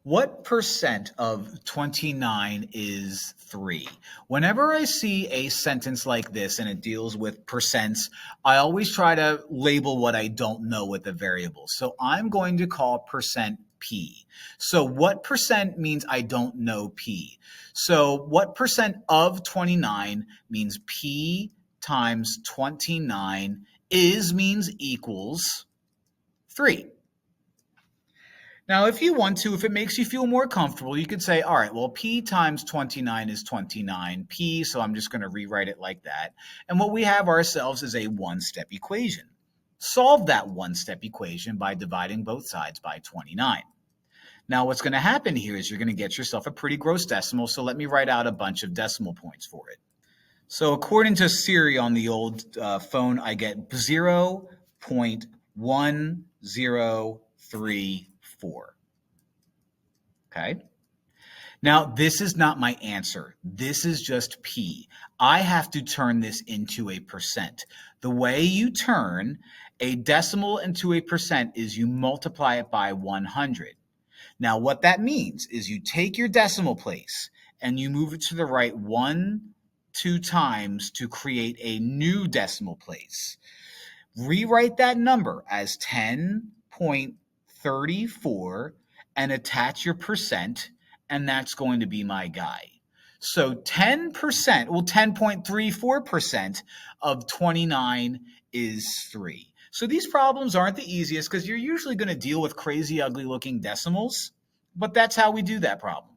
What percent of 29 is 3? Whenever I see a sentence like this and it deals with percents, I always try to label what I don't know with a variable. So I'm going to call percent P. So what percent means I don't know P? So what percent of 29 means P times 29 means equals 3. Now, if you want to, if it makes you feel more comfortable, you could say, all right, well, P times 29 is 29P, so I'm just going to rewrite it like that. And what we have ourselves is a one-step equation. Solve that one-step equation by dividing both sides by 29. Now, what's going to happen here is you're going to get yourself a pretty gross decimal, so let me write out a bunch of decimal points for it. So according to Siri on the old phone, I get 0.1034. Okay. Now, this is not my answer. This is just P. I have to turn this into a percent. The way you turn a decimal into a percent is you multiply it by 100. Now, what that means is you take your decimal place and you move it to the right 2 times to create a new decimal place. Rewrite that number as 10.34 and attach your percent, and that's going to be my guy. So 10%, well, 10.34% of 29 is 3. So these problems aren't the easiest because you're usually going to deal with crazy, ugly looking decimals, but that's how we do that problem.